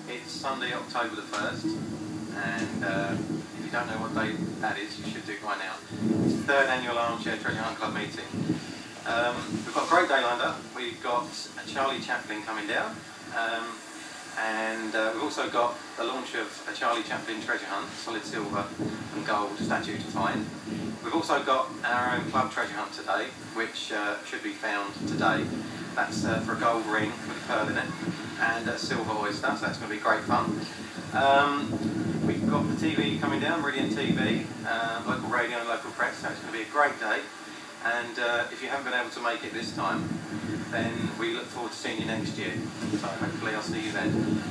It's Sunday, October the 1st, and if you don't know what day that is, you should do by now. It's the 3rd annual Armchair Treasure Hunt Club meeting. We've got a great day lined up. We've got a Charlie Chaplin coming down, and we've also got the launch of a Charlie Chaplin treasure hunt, solid silver and gold statue to find. We've also got our own club treasure hunt today, which should be found today. That's for a gold ring with a pearl in it and a silver oyster, so that's going to be great fun. We've got the TV coming down, Brilliant TV, local radio and local press, so it's going to be a great day. And if you haven't been able to make it this time, then we look forward to seeing you next year. So hopefully I'll see you then.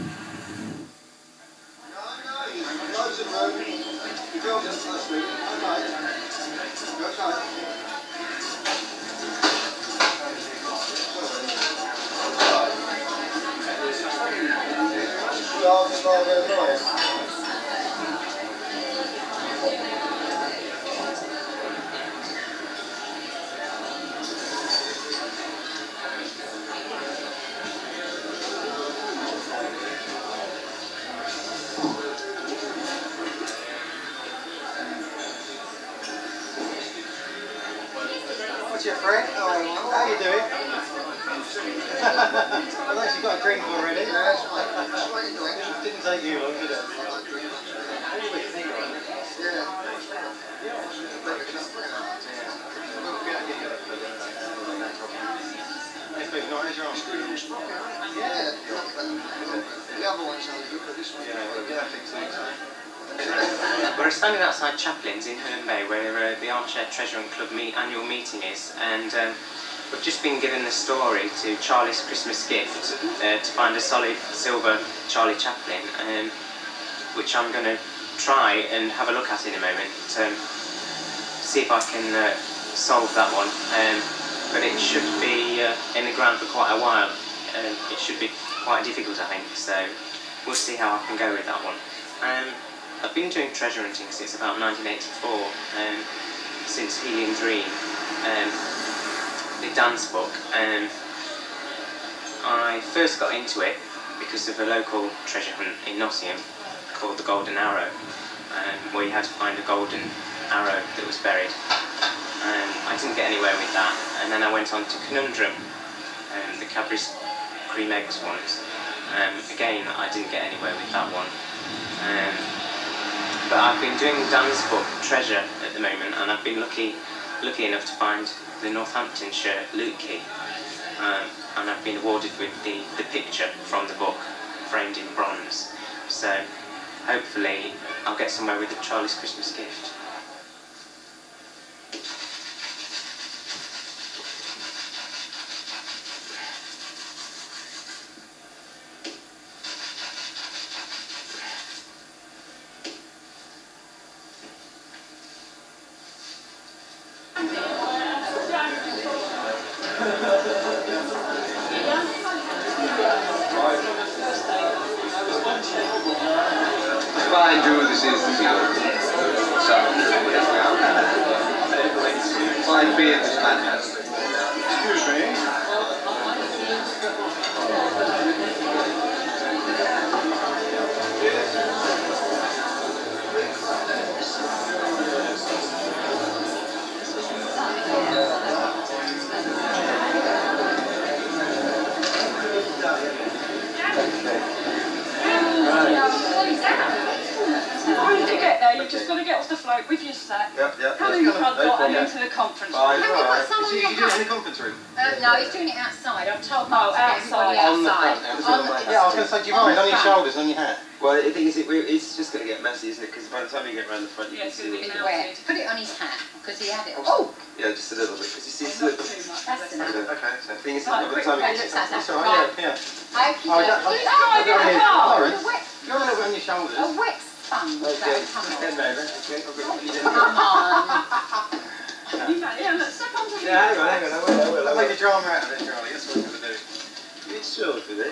What's your friend? How you doing? I've actually got a drink already. Yeah, that's right. Didn't take you long, did it? Yeah. The other one sounds good, but this one. Yeah, I think so. We're standing outside Chaplin's in Herne Bay, where the Armchair Treasure and Club annual meeting is, and we've just been given the story to Charlie's Christmas gift to find a solid silver Charlie Chaplin, which I'm going to try and have a look at in a moment, see if I can solve that one. But it should be in the ground for quite a while. It should be quite difficult, I think, so we'll see how I can go with that one. I've been doing treasure hunting since about 1984, since Helium Dream, the dance book. I first got into it because of a local treasure hunt in Nottingham called the Golden Arrow, where you had to find a golden arrow that was buried. I didn't get anywhere with that, and then I went on to Conundrum, the Cadbury's cream eggs ones. Again, I didn't get anywhere with that one. But I've been doing dance book treasure at the moment, and I've been lucky enough to find the Northamptonshire Loot Key, and I've been awarded with the picture from the book, framed in bronze. So hopefully I'll get somewhere with the Charlie's Christmas gift. Fine jewel this is to see. So, fine beard this man has. Excuse me. You've just got to get off the float with your set. Come in the front door and into the conference room. Can we put someone in the in the conference room? No, he's doing it outside. I've told him to get outside. everybody outside. Yeah, I was going to say, do you mind? On your shoulders, on your hat? Well, the thing is, it's just going to get messy, isn't it? Because by the time you get around the front, you can see it. Put it on his hat, because he had it. Oh! Yeah, just a little bit, because you see it's a little bit. That's enough. Okay, so The thing is, by the time you get it's alright, yeah. Lawrence, you're a little bit on your shoulders. a wet sponge. Okay, Come come on. Yeah, let's step onto the Yeah, hang on, I will. I'll make a drama out of it, Charlie, that's what we're going to do. It's short with it.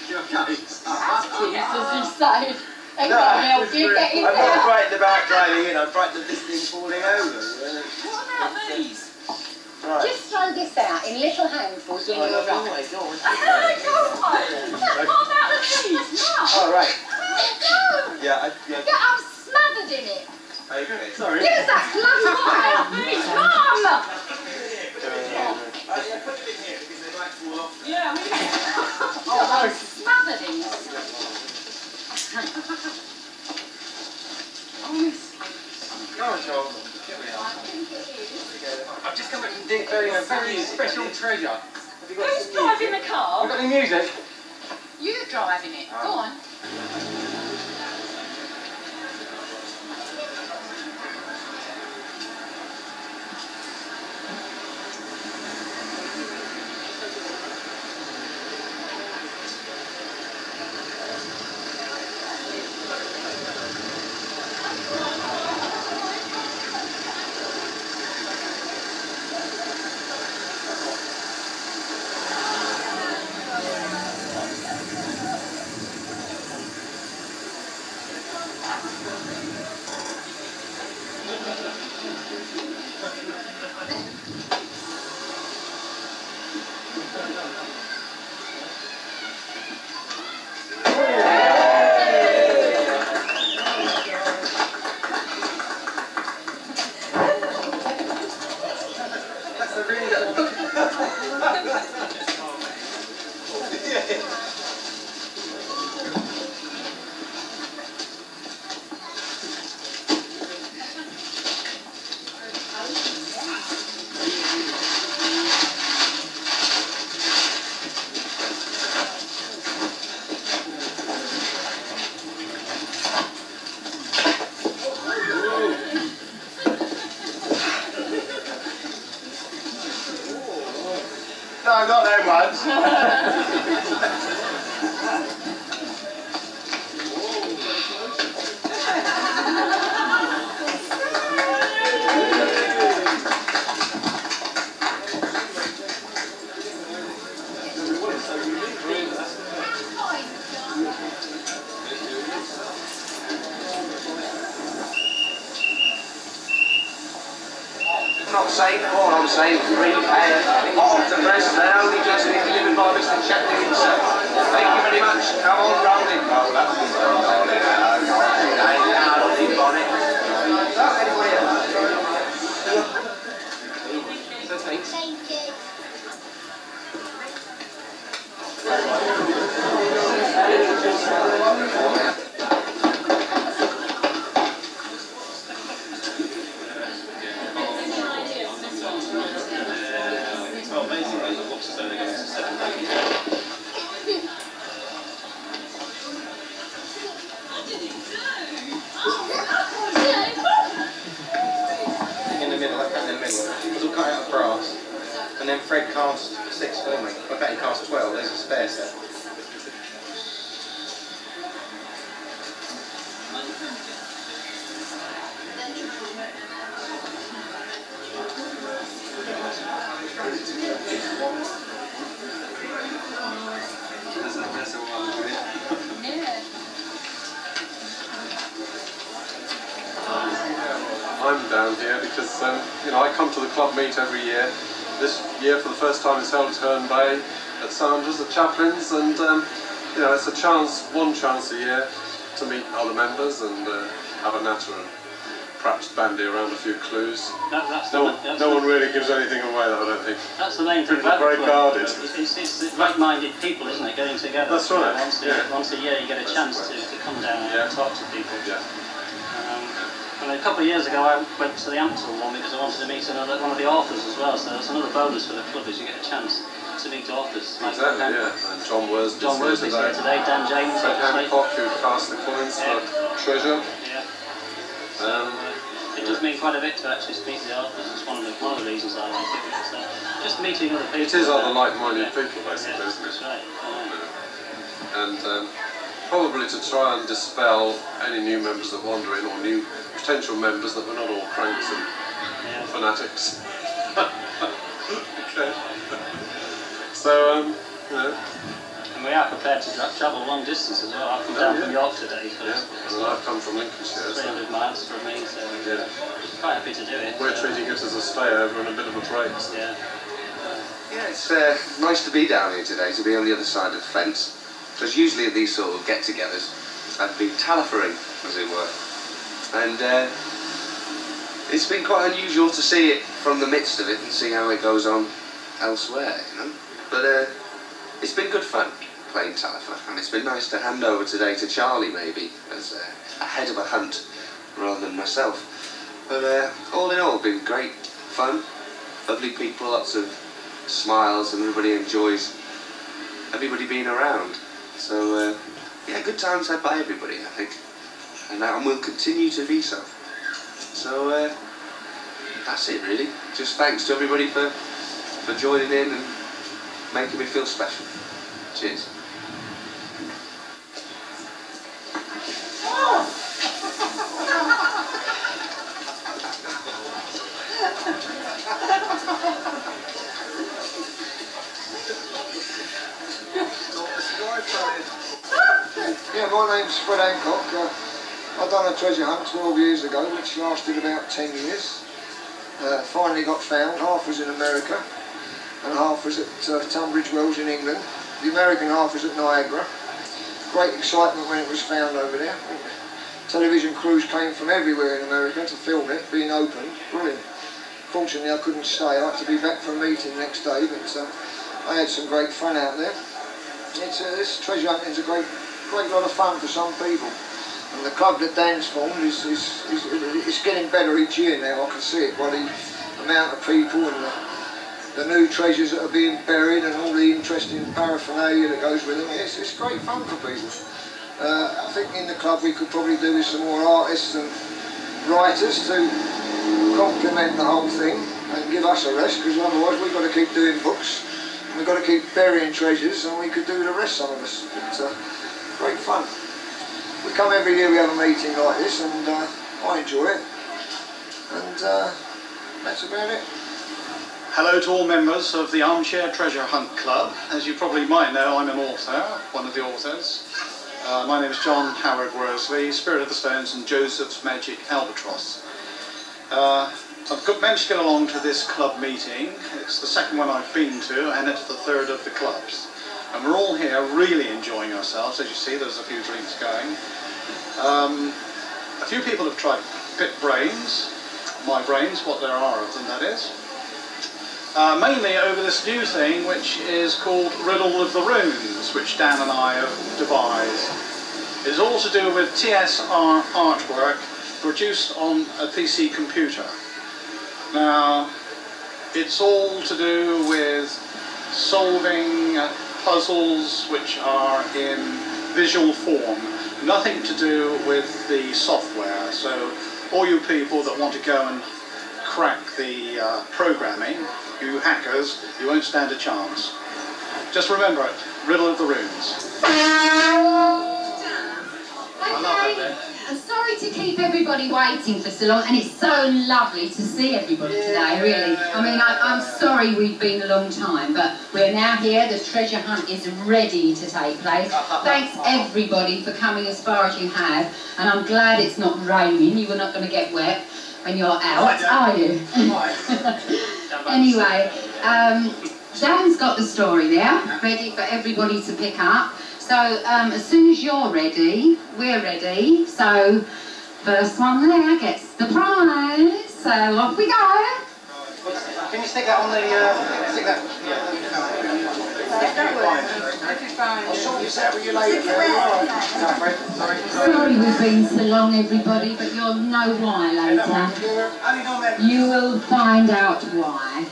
Jesus, he said. Everybody else, you get in I'm there. not frightened about driving in, I'm frightened of this thing falling over. What about these? Right. Just throw this out in little handfuls when you're right. Go on. Go on! What about Sorry. Give us that glass of wine! Mum! Yeah, we Oh, I'm smothered in this. Go on, Charles. I've just come back from declaring a very special treasure. Have you got Who's some driving music? the car? Have you got any music? You're driving it. Go on. No, not that much. Not saying all I'm saying free pay off the press now, only just delivered by Mr. Chetney himself. Thank you very much. Come on, rolling, bowler. Thank you. Well, basically, the books are only going to 7 days. In the middle, in the middle. It's all cut out of brass. And then Fred cast 6 for me. I bet he cast 12. There's a spare set. That's all I'm doing. I'm down here because I come to the club meet every year. This year, for the first time, it's held at Herne Bay at Sanders at Chaplin's, and it's a chance, one chance a year, to meet other members and have a natter and perhaps bandy around a few clues. No one really gives anything away, though, I don't think. That's the main thing. People are very guarded. It's like-minded people, isn't it, getting together? That's right. Once a year you get a chance to come down and talk to people. Yeah. And a couple of years ago I went to the Armchair one because I wanted to meet one of the authors as well, so that's another bonus for the club, is you get a chance to meet authors. Exactly, yeah. And John Worsley's here today, Dan James. Fred Hancock, who cast the coins for Treasure. Yeah. It does mean quite a bit to actually speak to the authors. It's one of the reasons I like it. So just meeting other people. It is other like-minded people, basically, isn't it? That's right. And probably to try and dispel any new members that wander in, or new potential members, that we're not all cranks and fanatics. Okay. So, And we are prepared to travel long distance as well. I've come down from York today. And I've come from Lincolnshire. 300 miles from me, so quite happy to do it. We're treating it as a stayover and a bit of a break. So. Yeah. Yeah, it's nice to be down here today, to be on the other side of the fence. Because usually at these sort of get-togethers, I'd be telephering, as it were. And it's been quite unusual to see it from the midst of it and see how it goes on elsewhere, you know. But it's been good fun playing Talifer, and it's been nice to hand over today to Charlie, maybe, as a head of a hunt rather than myself. But all in all, been great fun, lovely people, lots of smiles, and everybody enjoys everybody being around. So yeah, good times had by everybody, I think, and will continue to be so. So that's it really. Just thanks to everybody for joining in and making me feel special. Cheers. Yeah, my name's Fred Hancock. I done a treasure hunt 12 years ago, which lasted about 10 years. Finally got found. Half was in America, and half was at Tunbridge Wells in England. The American half was at Niagara. Great excitement when it was found over there. Television crews came from everywhere in America to film it being opened. Brilliant. Fortunately, I couldn't stay. I had to be back for a meeting next day, but I had some great fun out there. This treasure hunting is a great lot of fun for some people. And the club that Dan's formed is getting better each year now. I can see it by the amount of people and the new treasures that are being buried and all the interesting paraphernalia that goes with them. It's great fun for people. I think in the club we could probably do with some more artists and writers to complement the whole thing and give us a rest, because otherwise we've got to keep doing books and we've got to keep burying treasures, and we could do the rest, some of us. It's great fun. We come every year, we have a meeting like this, and I enjoy it, and that's about it. Hello to all members of the Armchair Treasure Hunt Club. As you probably might know, I'm an author, one of the authors. My name is John Howard Worsley, Spirit of the Stones and Joseph's Magic Albatross. I've managed to get along to this club meeting. It's the second one I've been to, and it's the third of the clubs. And we're all here really enjoying ourselves. As you see, there's a few drinks going. A few people have tried pit brains, my brains, what there are of them, that is. Mainly over this new thing, which is called Riddle of the Runes, which Dan and I have devised. It's all to do with TSR artwork produced on a PC computer. Now, it's all to do with solving puzzles which are in visual form, nothing to do with the software. So all you people that want to go and crack the programming, you hackers, you won't stand a chance. Just remember it, Riddle of the Runes. Okay, I'm sorry to keep everybody waiting for so long, and it's so lovely to see everybody today, really. I mean, I'm sorry we've been a long time, but we're now here, the treasure hunt is ready to take place. Thanks everybody for coming as far as you have, and I'm glad it's not raining. You were not going to get wet when you're out, are you? Anyway, Dan's got the story there, ready for everybody to pick up. So as soon as you're ready, we're ready. So first one there gets the prize. So off we go. Can you stick that on the, stick that, I'll sort this out with you later. Sorry we've been so long everybody, but you'll know why later. You will find out why.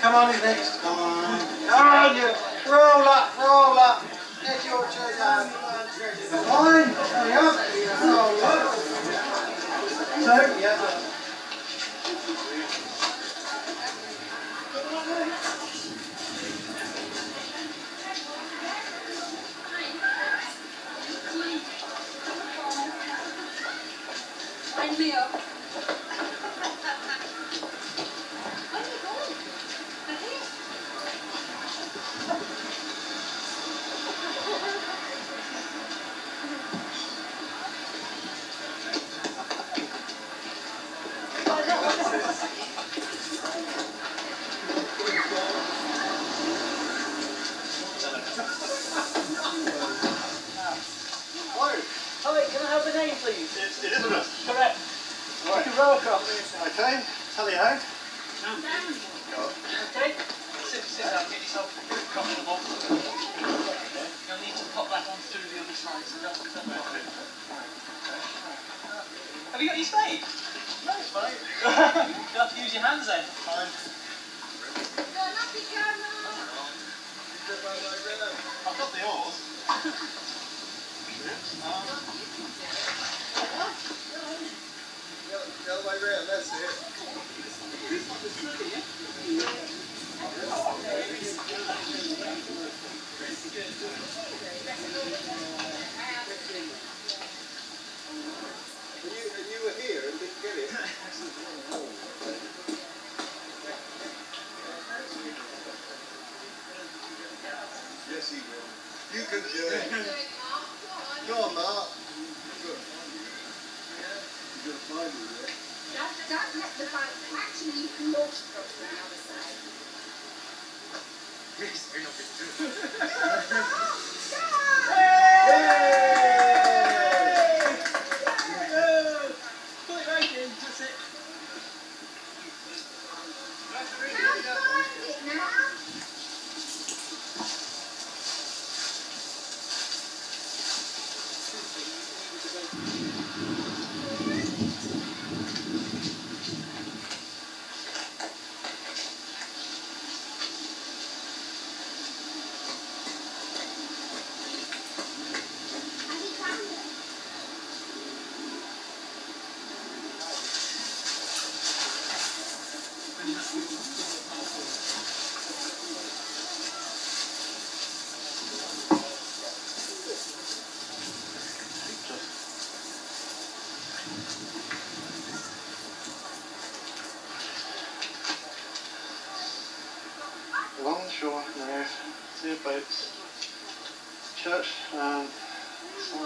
Come on, who's next? Come on. Come on, you. Roll up, roll up. Get your treasure. Fine. Hurry up. Roll up. So, yeah. Bring me up. Hi, can I have a name, please? It's Elizabeth. Correct. row across. Okay, tally-ho. Okay. Sit down, get yourself comfortable. You'll need to pop that one through the other side, so that's okay. Have you got your spade? No spade. You'll have to use your hands then. Fine. I've got the oars. The other way round, that's it. And you were here and didn't get it? Yes, he will. You can do it. Go on, Mark. You've got to find me there. Don't let the boat. Actually, you can launch across to the other side. Yes, we're not going to do it. Put it right in, that's it. Now find it now. Along the shore, now, see boats, church, and oh,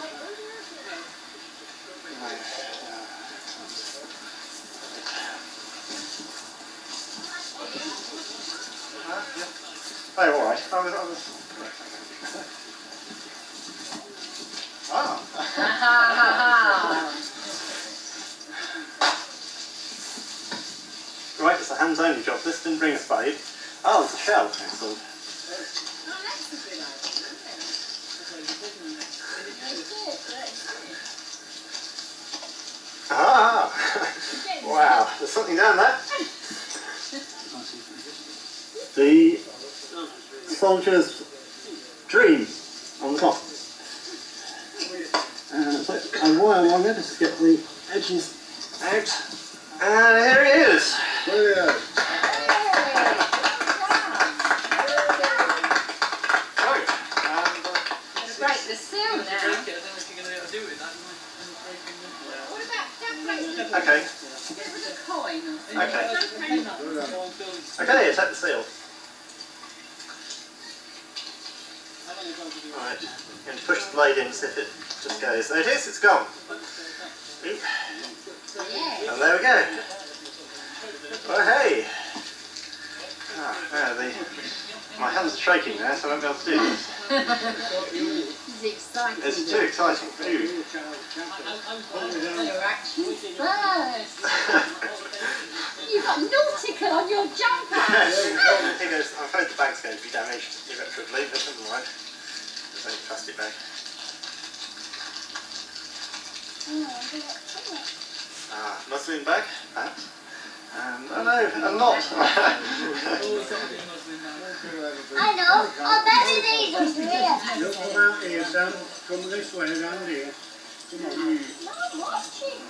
all right. I was ah. Right, it's a hands-only job. This didn't bring a spade. Oh, it's a shell. Excellent. Ah! Wow, there's something down there. The soldier's dream on the top. And while I'm going to just get the edges out. And here it is. Brilliant. Break the seal now. Okay. It was a coin. Okay. Okay, take the seal. Alright, I'm going to push the blade in, see if it just goes. There it is, it's gone. Oop. And there we go. Oh hey! My hands are shaking now, so I won't be able to do this. It's exciting. It's too exciting. Ooh. You're actually first. You've got nautical on your jumper. Here goes. I'm afraid the bag's going to be damaged irreparably, but never mind. There's a plastic bag. Muslin bag, perhaps. And oh no, I'm not. I know. I'll bury these over here. Look about here, Sam. Come this way, around here. Come on. I'm watching.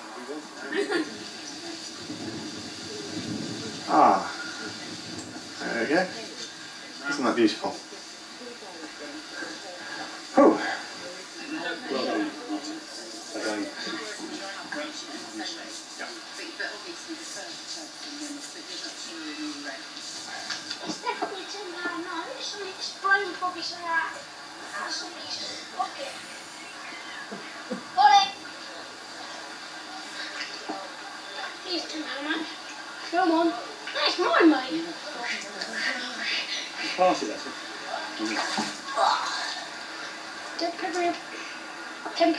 There we go. Isn't that beautiful? Whew. Well done. Again. It's definitely too loud now. It's an explode probably so loud. Somebody's pocket. Got it. He's too loud, man. Come on. That's mine, mate. Pass it, that's it. Don't cover him. £10.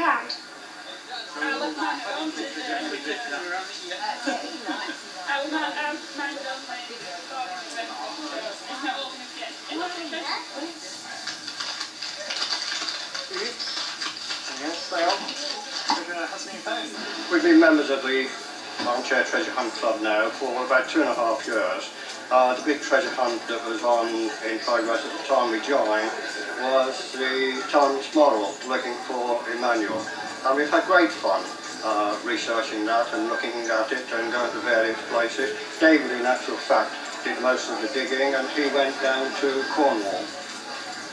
We've been members of the Armchair Treasure Hunt Club now for about 2.5 years. The big treasure hunt that was on in progress at the time we joined was the Times Moral, looking for Emmanuel. And we've had great fun researching that and looking at it and going to various places. David, in actual fact, did most of the digging, and he went down to Cornwall.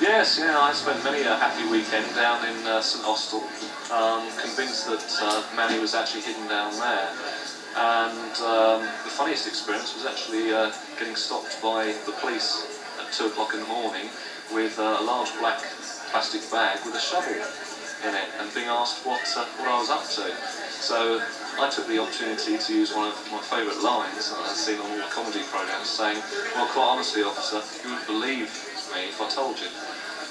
Yes, yeah, I spent many a happy weekend down in St Austell, convinced that Manny was actually hidden down there. And the funniest experience was actually getting stopped by the police at 2 o'clock in the morning with a large black plastic bag with a shovel in it, and being asked what I was up to. So I took the opportunity to use one of my favourite lines that I've seen on all the comedy programmes, saying, well, quite honestly, officer, you wouldn't believe me if I told you.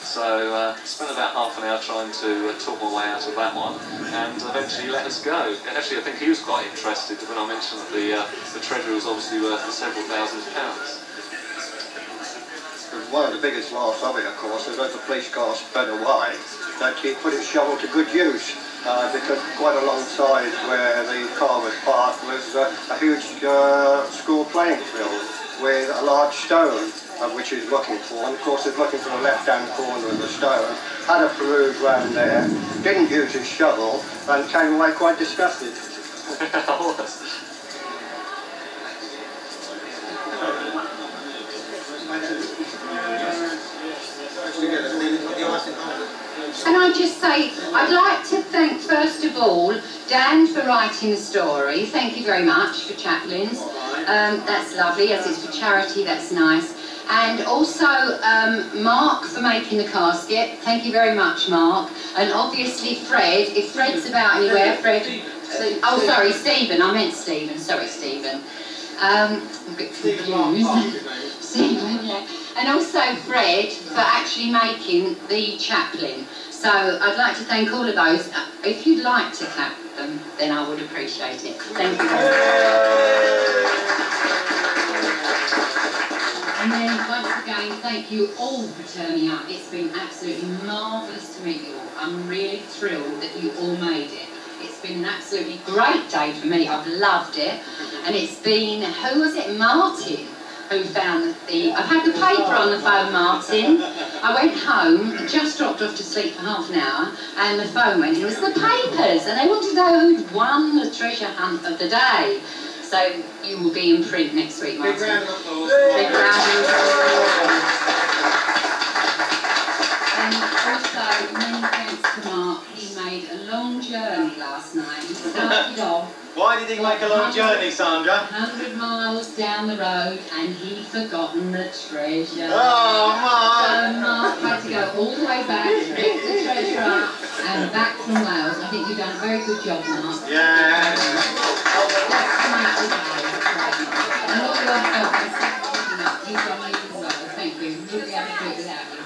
So spent about half an hour trying to talk my way out of that one, and eventually let us go. Actually, I think he was quite interested when I mentioned that the treasure was obviously worth several £1000s. One of the biggest laughs of it, of course, is as the police car sped away, that he put his shovel to good use, because quite alongside where the car was parked was a huge school playing field with a large stone, which he's looking for, and of course he's looking for the left-hand corner of the stone, had a peruse round there, didn't use his shovel, and came away quite disgusted. And I just say, I'd like to thank, first of all, Dan for writing the story. Thank you very much for chaplains. That's lovely, as it's for charity, that's nice. And also Mark for making the casket. Thank you very much, Mark. And obviously Fred, if Fred's about anywhere, Fred... Oh, sorry, Stephen, I meant Stephen. Sorry, Stephen. I'm a bit confused. Stephen, yeah. And also Fred for actually making the chaplain. So I'd like to thank all of those. If you'd like to clap them, then I would appreciate it. Thank you very much. And then once again, thank you all for turning up. It's been absolutely marvellous to meet you all. I'm really thrilled that you all made it. It's been an absolutely great day for me. I've loved it. And it's been, who was it? Martin, who found I've had the paper on the phone, Martin. I went home, just dropped off to sleep for half an hour, and the phone went, it was the papers, and they wanted to know who'd won the treasure hunt of the day. So you will be in print next week, Martin. Big round of applause. Big round of applause. And also, many thanks to Mark. He made a long journey last night. He started off. Why did he make a long journey, Sandra? 100 miles down the road, and he'd forgotten the treasure. Oh, Mark! So Mark had to go all the way back, pick the treasure up, and back from Wales. I think you've done a very good job, Mark. Yeah. And all your help and stuff, you've done really well. Thank you. We'll be able to do it without you.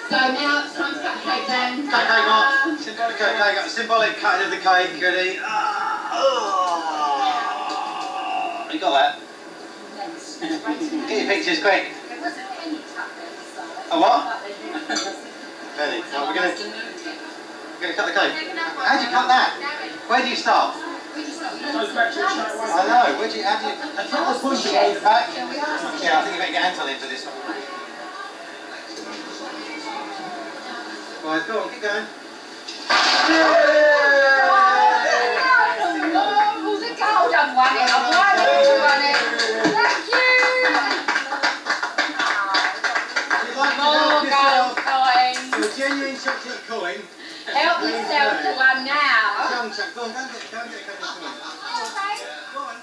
So now it's time to cut cake then. Cut cake, Mark. Symbolic cake. Got a symbolic cutting of the cake. Ready? You got that? Get your pictures quick. A what? Penny. No, we're going to cut the cake. How'd you cut that? Where do you start? I know. Where do you? How do you? I was pushing it back. Yeah, I think you better get Anton into this one. Right, go on, keep going. Oh, the gold I've won it. I've won it. Thank you. More gold coins. A genuine chocolate coin. Help yourself to one now. Go on, go and get a couple of coins. Go on.